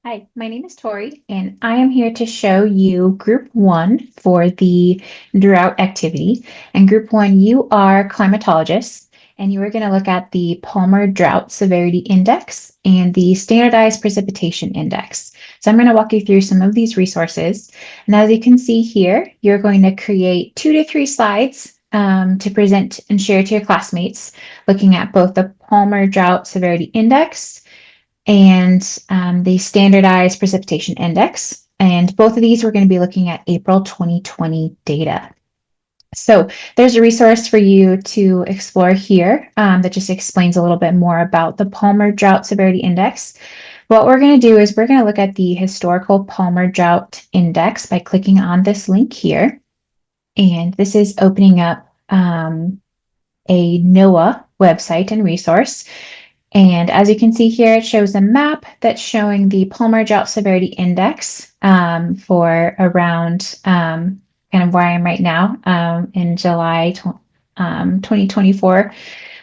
Hi, my name is Tori, and I am here to show you Group 1 for the drought activity. And Group 1, you are climatologists, and you are going to look at the Palmer Drought Severity Index and the Standardized Precipitation Index. So I'm going to walk you through some of these resources. And as you can see here, you're going to create 2 to 3 slides to present and share to your classmates, looking at both the Palmer Drought Severity Index and the standardized precipitation index. And both of these, we're going to be looking at April 2020 data. So there's a resource for you to explore here that just explains a little bit more about the Palmer Drought Severity Index. What we're going to do is we're going to look at the historical Palmer Drought Index by clicking on this link here. And this is opening up a NOAA website and resource. And as you can see here, it shows a map that's showing the Palmer Drought Severity Index for around kind of where I am right now in July 2024.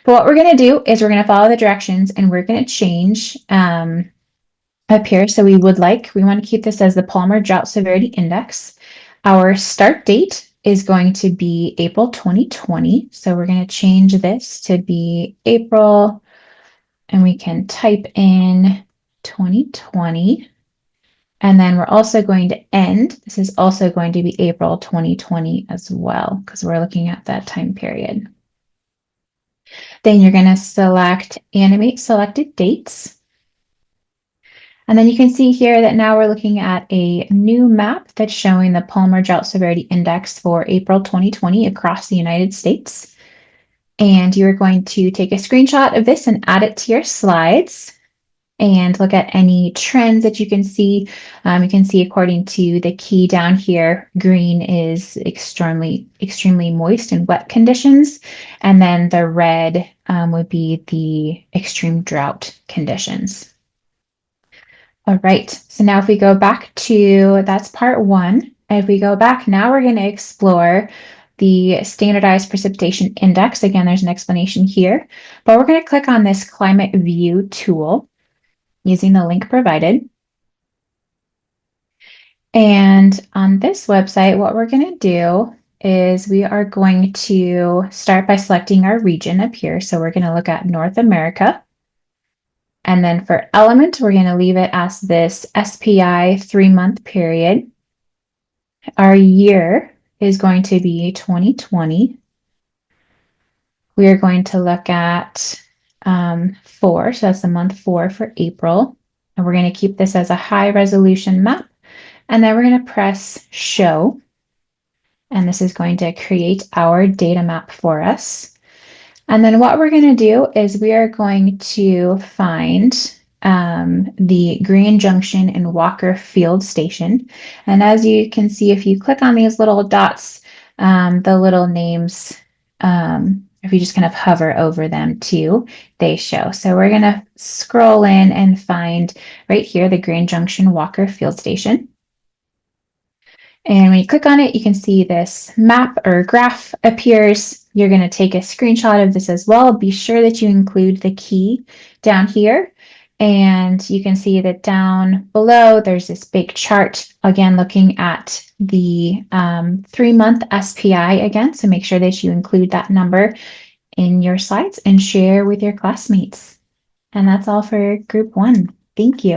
But what we're going to do is we're going to follow the directions and we're going to change up here. So we want to keep this as the Palmer Drought Severity Index. Our start date is going to be April 2020. So we're going to change this to be April, and we can type in 2020. And then we're also going to end. This is also going to be April 2020 as well, because we're looking at that time period. Then you're going to select Animate Selected Dates. And then you can see here that now we're looking at a new map that's showing the Palmer Drought Severity Index for April 2020 across the United States. And you're going to take a screenshot of this and add it to your slides and look at any trends that you can see. You can see according to the key down here, green is extremely moist and wet conditions. And then the red would be the extreme drought conditions. All right, so now if we go back to, that's part 1. If we go back, now we're going to explore the standardized precipitation index. Again, there's an explanation here, but we're going to click on this climate view tool using the link provided. And on this website, what we're going to do is we are going to start by selecting our region up here. So we're going to look at North America. And then for element, we're going to leave it as this SPI 3-month period. Our year is going to be 2020. We are going to look at 4, so that's the month 4 for April. And we're going to keep this as a high resolution map. And then we're going to press show. And this is going to create our data map for us. And then what we're going to do is we are going to find the Grand Junction and Walker Field Station. And as you can see, if you click on these little dots, the little names, if you just kind of hover over them too, they show. So we're going to scroll in and find right here the Grand Junction Walker Field Station. And when you click on it, you can see this map or graph appears. You're going to take a screenshot of this as well. Be sure that you include the key down here. And you can see that down below, there's this big chart, again, looking at the 3-month SPI again. So make sure that you include that number in your slides and share with your classmates. And that's all for Group 1. Thank you.